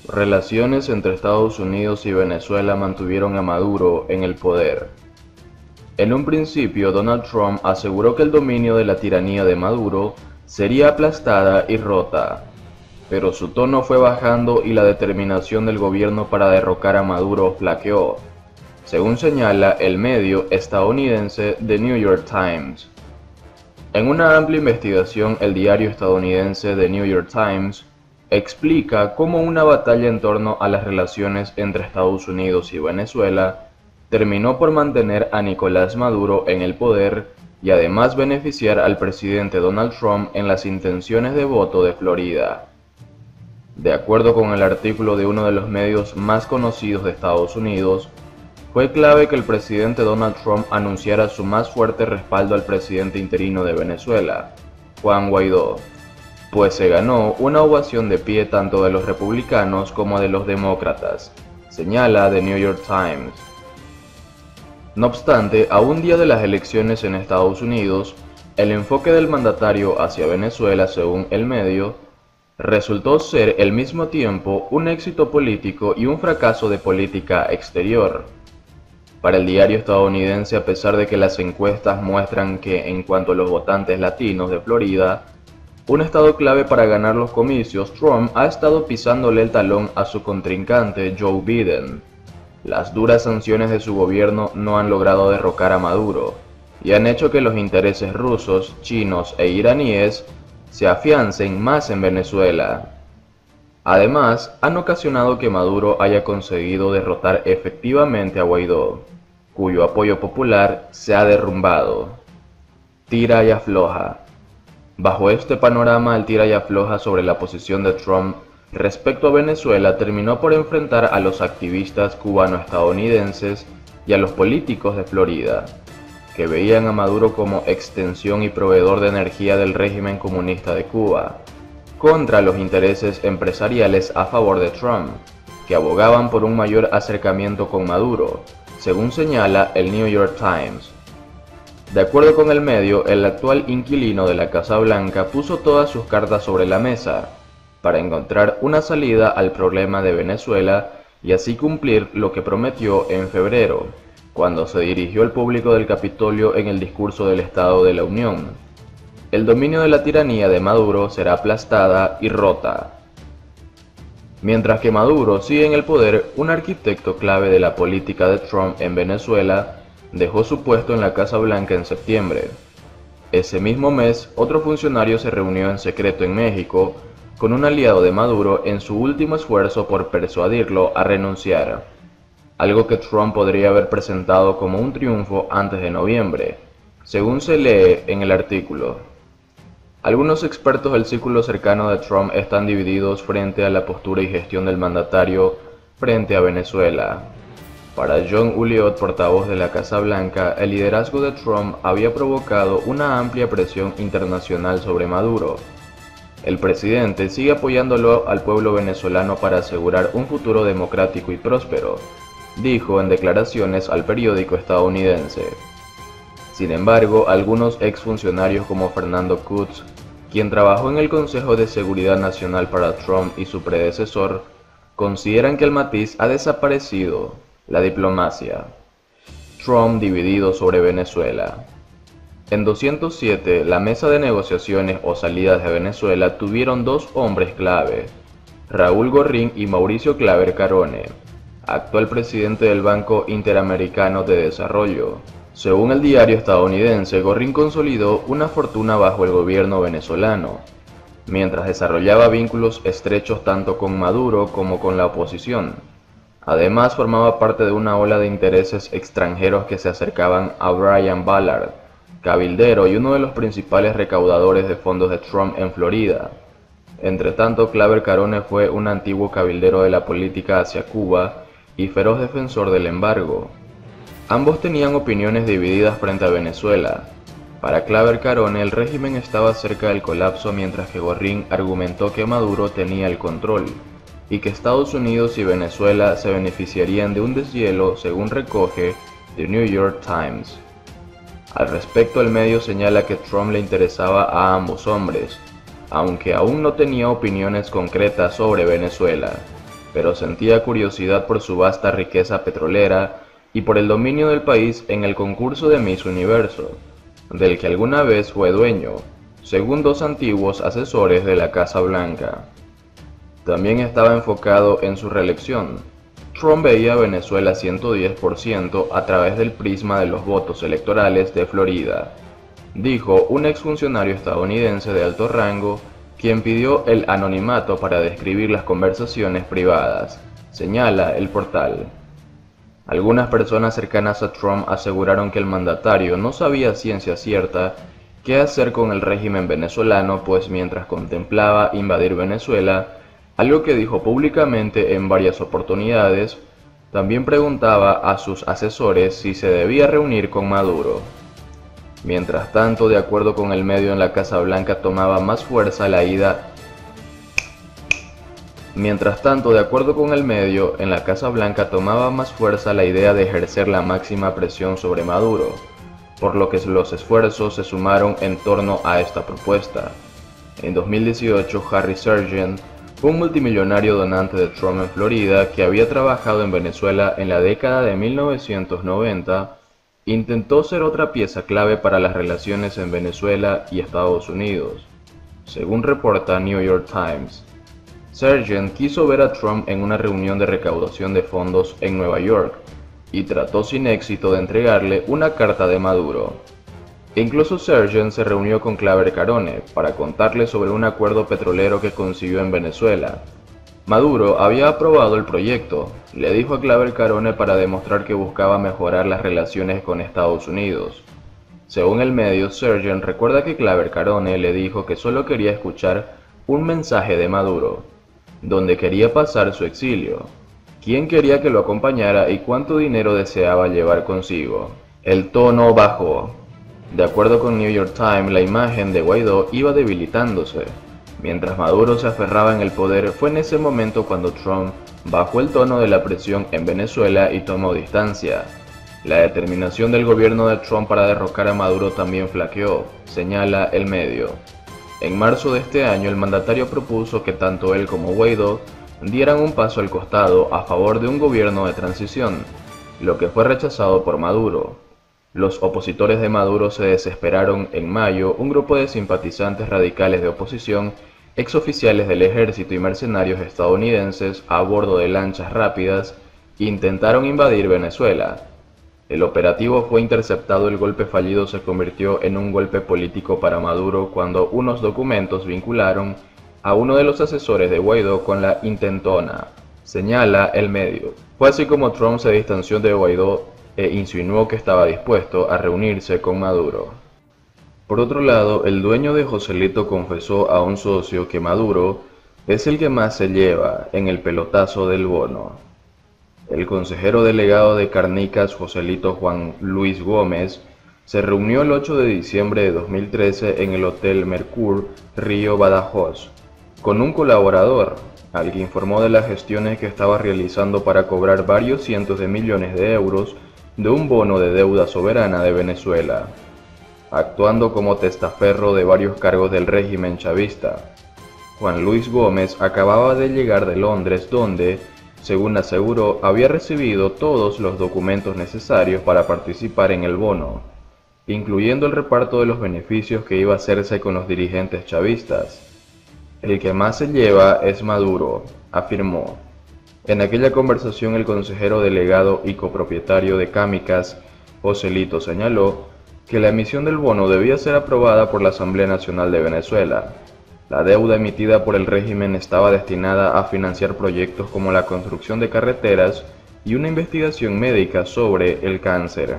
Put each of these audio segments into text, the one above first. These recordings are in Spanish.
Relaciones entre Estados Unidos y Venezuela mantuvieron a Maduro en el poder. En un principio, Donald Trump aseguró que el dominio de la tiranía de Maduro sería aplastada y rota, pero su tono fue bajando y la determinación del gobierno para derrocar a Maduro flaqueó, según señala el medio estadounidense The New York Times. En una amplia investigación, el diario estadounidense The New York Times explica cómo una batalla en torno a las relaciones entre Estados Unidos y Venezuela terminó por mantener a Nicolás Maduro en el poder y además beneficiar al presidente Donald Trump en las intenciones de voto de Florida. De acuerdo con el artículo de uno de los medios más conocidos de Estados Unidos, fue clave que el presidente Donald Trump anunciara su más fuerte respaldo al presidente interino de Venezuela, Juan Guaidó, pues se ganó una ovación de pie tanto de los republicanos como de los demócratas, señala The New York Times. No obstante, a un día de las elecciones en Estados Unidos, el enfoque del mandatario hacia Venezuela, según el medio, resultó ser al mismo tiempo un éxito político y un fracaso de política exterior. Para el diario estadounidense, a pesar de que las encuestas muestran que, en cuanto a los votantes latinos de Florida, un estado clave para ganar los comicios, Trump ha estado pisándole el talón a su contrincante Joe Biden. Las duras sanciones de su gobierno no han logrado derrocar a Maduro y han hecho que los intereses rusos, chinos e iraníes se afiancen más en Venezuela. Además, han ocasionado que Maduro haya conseguido derrotar efectivamente a Guaidó, cuyo apoyo popular se ha derrumbado. Tira y afloja. Bajo este panorama, el tira y afloja sobre la posición de Trump respecto a Venezuela terminó por enfrentar a los activistas cubano-estadounidenses y a los políticos de Florida, que veían a Maduro como extensión y proveedor de energía del régimen comunista de Cuba, contra los intereses empresariales a favor de Trump, que abogaban por un mayor acercamiento con Maduro, según señala el New York Times. De acuerdo con el medio, el actual inquilino de la Casa Blanca puso todas sus cartas sobre la mesa para encontrar una salida al problema de Venezuela y así cumplir lo que prometió en febrero, cuando se dirigió al público del Capitolio en el discurso del Estado de la Unión. El dominio de la tiranía de Maduro será aplastada y rota. Mientras que Maduro sigue en el poder, un arquitecto clave de la política de Trump en Venezuela dejó su puesto en la Casa Blanca en septiembre. Ese mismo mes, otro funcionario se reunió en secreto en México con un aliado de Maduro en su último esfuerzo por persuadirlo a renunciar, algo que Trump podría haber presentado como un triunfo antes de noviembre, según se lee en el artículo. Algunos expertos del círculo cercano de Trump están divididos frente a la postura y gestión del mandatario frente a Venezuela. Para John Ulliott, portavoz de la Casa Blanca, el liderazgo de Trump había provocado una amplia presión internacional sobre Maduro. El presidente sigue apoyándolo al pueblo venezolano para asegurar un futuro democrático y próspero, dijo en declaraciones al periódico estadounidense. Sin embargo, algunos exfuncionarios como Fernando Kutz, quien trabajó en el Consejo de Seguridad Nacional para Trump y su predecesor, consideran que el matiz ha desaparecido: la diplomacia. Trump dividido sobre Venezuela. En 207, la mesa de negociaciones o salidas de Venezuela tuvieron dos hombres clave, Raúl Gorrín y Mauricio Claver Carone, actual presidente del Banco Interamericano de Desarrollo. Según el diario estadounidense, Gorrín consolidó una fortuna bajo el gobierno venezolano, mientras desarrollaba vínculos estrechos tanto con Maduro como con la oposición. Además, formaba parte de una ola de intereses extranjeros que se acercaban a Brian Ballard, cabildero y uno de los principales recaudadores de fondos de Trump en Florida. Entretanto, Claver Carone fue un antiguo cabildero de la política hacia Cuba y feroz defensor del embargo. Ambos tenían opiniones divididas frente a Venezuela. Para Claver Carone, el régimen estaba cerca del colapso, mientras que Gorrín argumentó que Maduro tenía el control y que Estados Unidos y Venezuela se beneficiarían de un deshielo, según recoge The New York Times. Al respecto, el medio señala que Trump le interesaba a ambos hombres, aunque aún no tenía opiniones concretas sobre Venezuela, pero sentía curiosidad por su vasta riqueza petrolera y por el dominio del país en el concurso de Miss Universo, del que alguna vez fue dueño, según dos antiguos asesores de la Casa Blanca. También estaba enfocado en su reelección. Trump veía a Venezuela 110% a través del prisma de los votos electorales de Florida, dijo un exfuncionario estadounidense de alto rango, quien pidió el anonimato para describir las conversaciones privadas, señala el portal. Algunas personas cercanas a Trump aseguraron que el mandatario no sabía a ciencia cierta qué hacer con el régimen venezolano, pues mientras contemplaba invadir Venezuela, algo que dijo públicamente en varias oportunidades, también preguntaba a sus asesores si se debía reunir con Maduro. Mientras tanto, de acuerdo con el medio, en la Casa Blanca tomaba más fuerza la idea de ejercer la máxima presión sobre Maduro, por lo que los esfuerzos se sumaron en torno a esta propuesta. En 2018, Harry Sergent, un multimillonario donante de Trump en Florida que había trabajado en Venezuela en la década de 1990, intentó ser otra pieza clave para las relaciones en Venezuela y Estados Unidos, según reporta New York Times. Sergent quiso ver a Trump en una reunión de recaudación de fondos en Nueva York y trató sin éxito de entregarle una carta de Maduro. Incluso Sergent se reunió con Claver Carone para contarle sobre un acuerdo petrolero que consiguió en Venezuela. Maduro había aprobado el proyecto, le dijo a Claver Carone, para demostrar que buscaba mejorar las relaciones con Estados Unidos. Según el medio, Sergent recuerda que Claver Carone le dijo que solo quería escuchar un mensaje de Maduro, donde quería pasar su exilio, quién quería que lo acompañara y cuánto dinero deseaba llevar consigo. El tono bajó. De acuerdo con New York Times, la imagen de Guaidó iba debilitándose. Mientras Maduro se aferraba en el poder, fue en ese momento cuando Trump bajó el tono de la presión en Venezuela y tomó distancia. La determinación del gobierno de Trump para derrocar a Maduro también flaqueó, señala el medio. En marzo de este año, el mandatario propuso que tanto él como Guaidó dieran un paso al costado a favor de un gobierno de transición, lo que fue rechazado por Maduro. Los opositores de Maduro se desesperaron. En mayo, un grupo de simpatizantes radicales de oposición, exoficiales del ejército y mercenarios estadounidenses a bordo de lanchas rápidas, intentaron invadir Venezuela. El operativo fue interceptado. El golpe fallido se convirtió en un golpe político para Maduro cuando unos documentos vincularon a uno de los asesores de Guaidó con la intentona, señala el medio. Fue así como Trump se distanció de Guaidó e insinuó que estaba dispuesto a reunirse con Maduro. Por otro lado, el dueño de Joselito confesó a un socio que Maduro es el que más se lleva en el pelotazo del bono. El consejero delegado de Cárnicas, Joselito Juan Luis Gómez, se reunió el 8 de diciembre de 2013 en el Hotel Mercure, Río Badajoz, con un colaborador, al que informó de las gestiones que estaba realizando para cobrar varios cientos de millones de euros de un bono de deuda soberana de Venezuela, actuando como testaferro de varios cargos del régimen chavista. Juan Luis Gómez acababa de llegar de Londres, donde, según aseguró, había recibido todos los documentos necesarios para participar en el bono, incluyendo el reparto de los beneficios que iba a hacerse con los dirigentes chavistas. El que más se lleva es Maduro, afirmó. En aquella conversación, el consejero delegado y copropietario de Cámicas, Joselito, señaló que la emisión del bono debía ser aprobada por la Asamblea Nacional de Venezuela. La deuda emitida por el régimen estaba destinada a financiar proyectos como la construcción de carreteras y una investigación médica sobre el cáncer.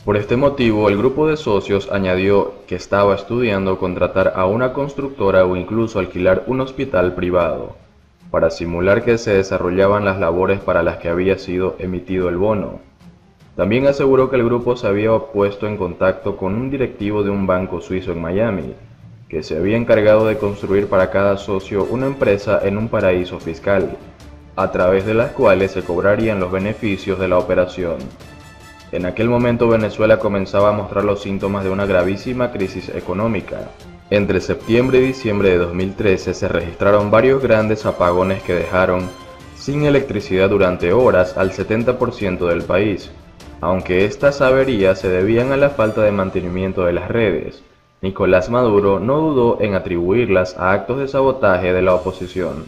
Por este motivo, el grupo de socios añadió que estaba estudiando contratar a una constructora o incluso alquilar un hospital privado, para simular que se desarrollaban las labores para las que había sido emitido el bono. También aseguró que el grupo se había puesto en contacto con un directivo de un banco suizo en Miami, que se había encargado de construir para cada socio una empresa en un paraíso fiscal, a través de las cuales se cobrarían los beneficios de la operación. En aquel momento, Venezuela comenzaba a mostrar los síntomas de una gravísima crisis económica. Entre septiembre y diciembre de 2013 se registraron varios grandes apagones que dejaron sin electricidad durante horas al 70% del país, aunque estas averías se debían a la falta de mantenimiento de las redes. Nicolás Maduro no dudó en atribuirlas a actos de sabotaje de la oposición.